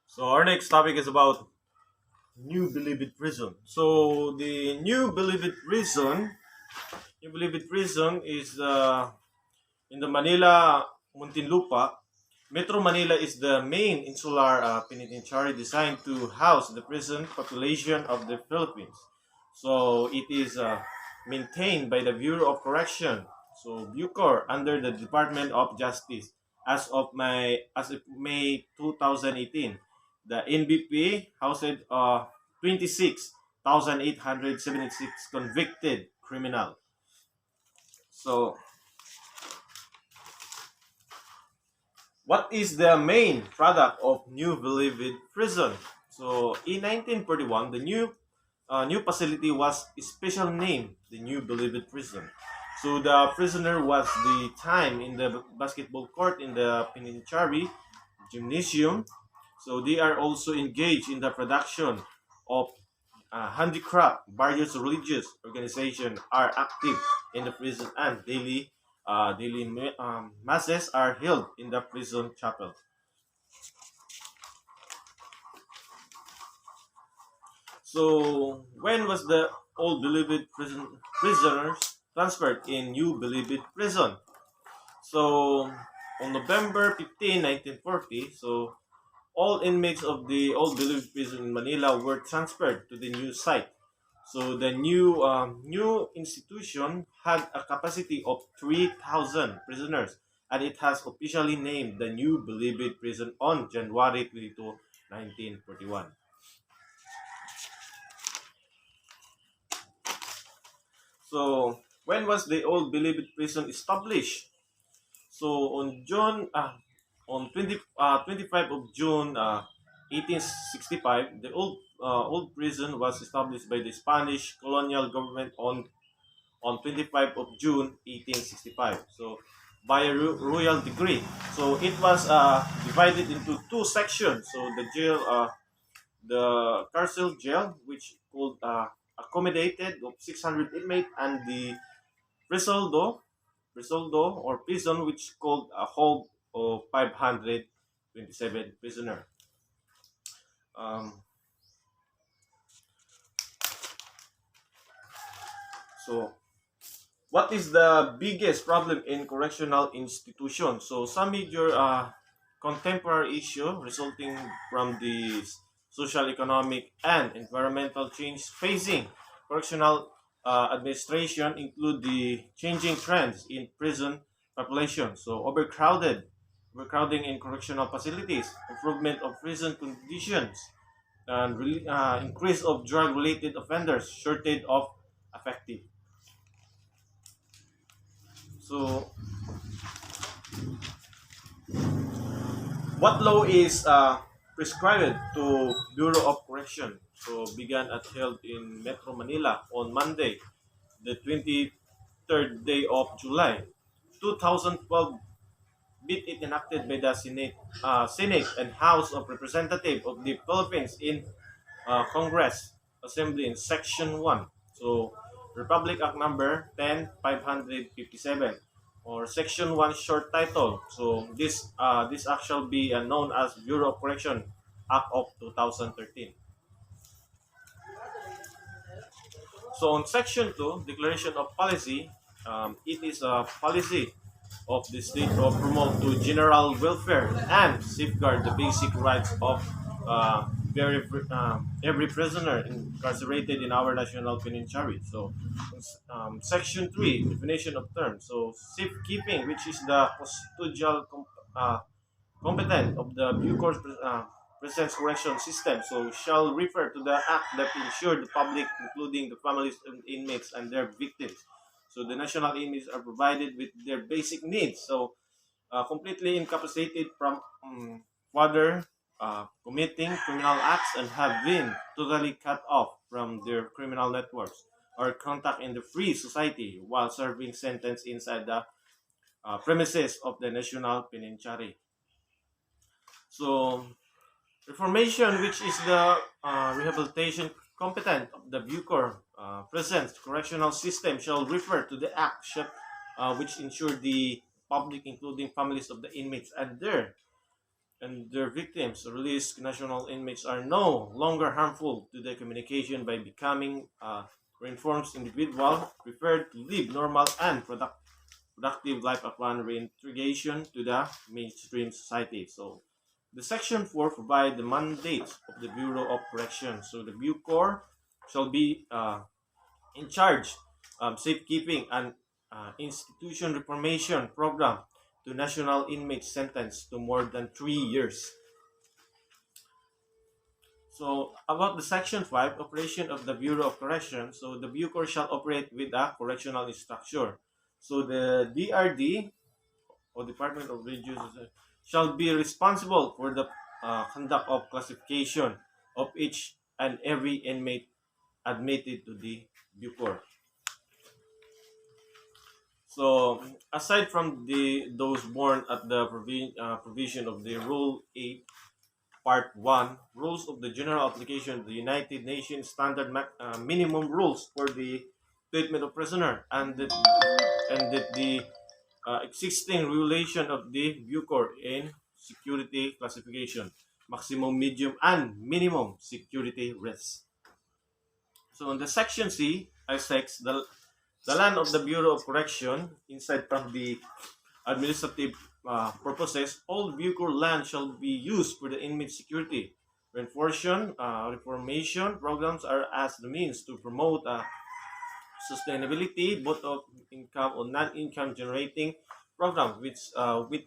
So our next topic is about New Bilibid Prison. So the New Bilibid Prison is in the Manila Muntinlupa. Metro Manila is the main insular penitentiary designed to house the prison population of the Philippines. So it is maintained by the Bureau of Correction, so Bucor, under the Department of Justice. As of May 2018, the NBP housed 26,876 convicted criminal. So what is the main product of New Bilibid Prison? So in 1941, the new facility was special named the New Bilibid Prison. So the prisoner was the time in the basketball court in the penitentiary gymnasium. So they are also engaged in the production of handicraft. Various religious organizations are active in the prison, and daily masses are held in the prison chapel. So when was the old Bilibid prisoners transferred in New Bilibid prison? So on November 15, 1940, so all inmates of the old Bilibid prison in Manila were transferred to the new site. So the new institution had a capacity of 3,000 prisoners, and it has officially named the New Bilibid prison on January 22, 1941. So when was the old Bilibid prison established? So on 25 of June 1865, the old prison was established by the Spanish colonial government on 25 of June 1865. So by a royal decree. So it was divided into two sections. So the Carcel jail, which could accommodated of 600 inmates, and the Resoldo, Resoldo or prison, which called a hold of 527 prisoner. Um, so what is the biggest problem in correctional institutions? So some major contemporary issue resulting from the social, economic, and environmental change facing correctional administration include the changing trends in prison population. So overcrowding in correctional facilities, improvement of prison conditions, and increase of drug-related offenders, shortage of effective. So what law is prescribed to Bureau of Correction? So began at held in Metro Manila on Monday, the 23rd day of July, 2012. Bit it enacted by the Senate and House of Representatives of the Philippines in Congress Assembly in Section 1. So, Republic Act number 10,557 or Section 1 short title. So, this act shall be known as Bureau of Correction Act of 2013. So, on Section 2, Declaration of Policy, it is a policy of the state to promote to general welfare and safeguard the basic rights of every prisoner incarcerated in our national penitentiary. So, Section 3, definition of terms. So, safekeeping, which is the custodial competent of the Bucor Presence Correction System, so shall refer to the act that ensure the public, including the families and inmates and their victims. So the national inmates are provided with their basic needs. So completely incapacitated from further committing criminal acts and have been totally cut off from their criminal networks or contact in the free society while serving sentence inside the premises of the national penitentiary. So reformation, which is the rehabilitation competent of the Bucor present correctional system, shall refer to the act which ensure the public, including families of the inmates and their and their victims, released national inmates are no longer harmful to the communication by becoming reinforced individual prepared to live normal and productive life upon reintegration to the mainstream society. So the Section 4 provide the mandate of the Bureau of Correction. So the Bucor shall be in charge safekeeping and institution reformation program to national inmates sentenced to more than 3 years. So about the Section 5 operation of the Bureau of Correction, so the Bucor shall operate with a correctional structure. So the DRD or Department of Religious shall be responsible for the conduct of classification of each and every inmate admitted to the Bucor. So aside from those born at the provision of the Rule 8, Part 1, Rules of the General Application of the United Nations Standard Minimum Rules for the Treatment of Prisoner, and that the existing regulation of the Bucor in security classification, maximum, medium, and minimum security risk. So in the Section C, I6, the land of the Bureau of Correction, inside from the administrative purposes, all Bucor land shall be used for the inmate security. Reformation programs are as the means to promote sustainability both of income or non-income generating programs with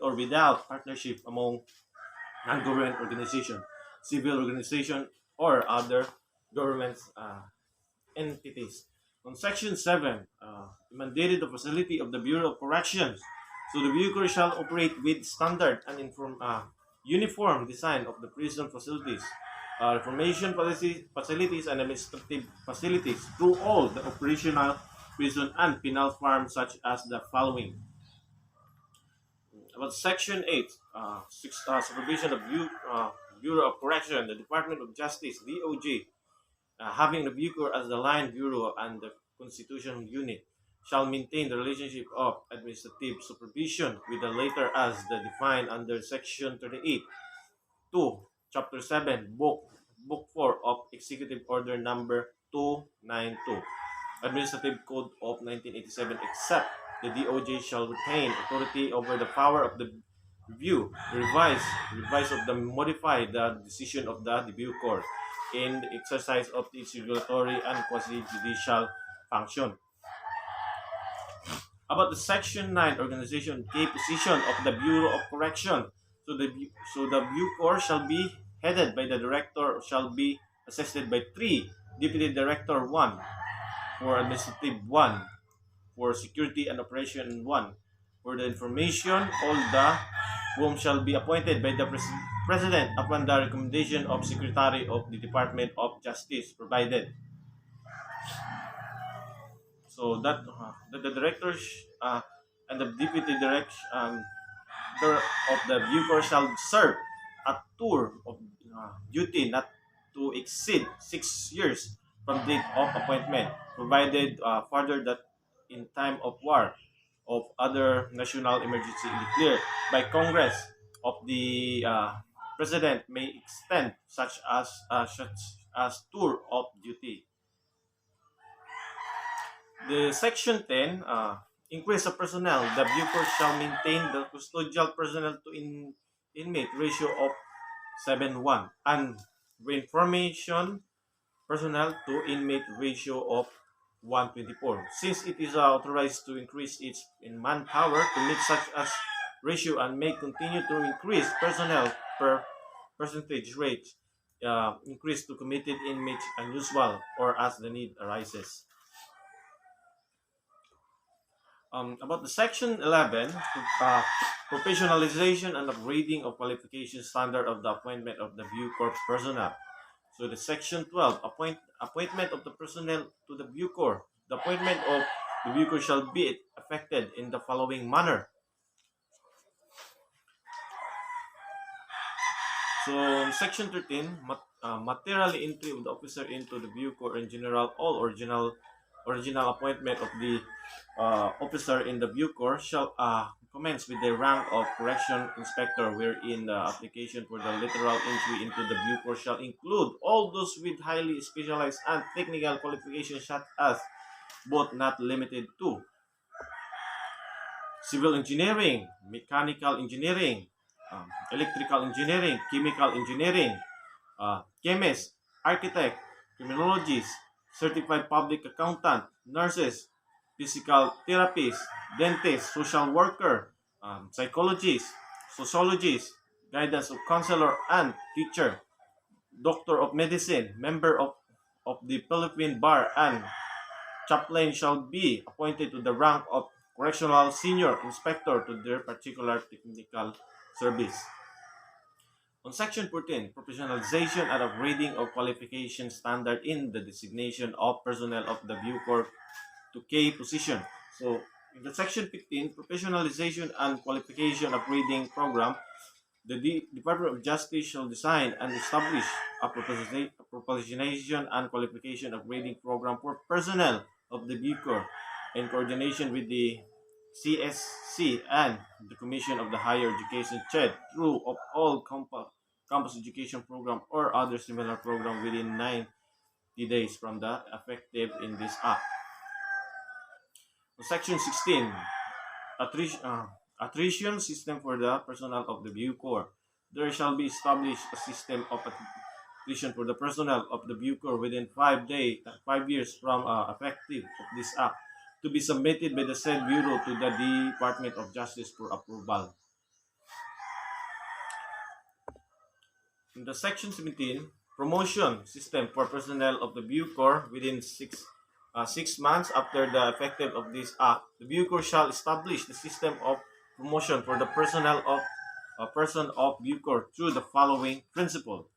or without partnership among non-government organization, civil organization, or other government entities. On Section 7, mandated the facility of the Bureau of Corrections. So the Bureau shall operate with standard and uniform design of the prison facilities, reformation facilities, and administrative facilities through all the operational prison and penal farms such as the following. About Section 8, supervision of Bureau of Correction, the Department of Justice, DOJ, having the Bucor as the line bureau and the constitutional unit, shall maintain the relationship of administrative supervision with the latter as the defined under Section 38, 2, Chapter 7, Book 4 of Executive Order Number 292, Administrative Code of 1987, except the DOJ shall retain authority over the power of the review, revise of the modify the decision of the review court in the exercise of its regulatory and quasi-judicial function. About the Section 9 organization key position of the Bureau of Correction. So the Bucor shall be headed by the director, shall be assisted by 3 deputy director, 1 for administrative, 1 for security and operation, 1 for the information, all the whom shall be appointed by the President upon the recommendation of Secretary of the Department of Justice provided. So that the directors and the deputy director of the Bucor shall serve a tour of duty not to exceed 6 years from date of appointment, provided further that in time of war of other national emergency declared by Congress of the President may extend such as tour of duty. The Section 10, increase of personnel. The Bucor shall maintain the custodial personnel to inmate ratio of 7:1 and reinformation personnel to inmate ratio of 124. Since it is authorized to increase its in manpower to meet such as ratio and may continue to increase personnel per percentage rate, increase to committed inmates unusual or as the need arises. About the Section 11, professionalization and upgrading of qualification standard of the appointment of the Bucor personnel. So the Section 12, appointment of the personnel to the Bucor. The appointment of the Bucor shall be effected in the following manner. So Section 13, material entry of the officer into the Bucor in general, all original appointment of the officer in the Bucor shall commence with the rank of correction inspector, wherein the application for the literal entry into the Bucor shall include all those with highly specialized and technical qualifications such as, but not limited to, civil engineering, mechanical engineering, electrical engineering, chemical engineering, chemist, architect, criminologist, certified public accountant, nurses, physical therapist, dentist, social worker, psychologist, sociologist, guidance of counselor and teacher, doctor of medicine, member of the Philippine Bar, and chaplain shall be appointed to the rank of correctional senior inspector to their particular technical service. On Section 14, professionalization and upgrading of qualification standard in the designation of personnel of the Bucor to K position. So, in the Section 15, professionalization and qualification upgrading program, the Department of Justice shall design and establish a professionalization and qualification upgrading program for personnel of the Bucor in coordination with the CSC and the Commission of the Higher Education CHED through of all campus education program or other similar program within 90 days from the effective in this act. Section 16, attrition system for the personnel of the Bucor. There shall be established a system of attrition for the personnel of the Bucor within 5 years from effective of this act, to be submitted by the said Bureau to the Department of Justice for approval. In the Section 17, promotion system for personnel of the Bucor within 6 months after the effective of this act, the Bucor shall establish the system of promotion for the personnel of a person of Bucor through the following principle.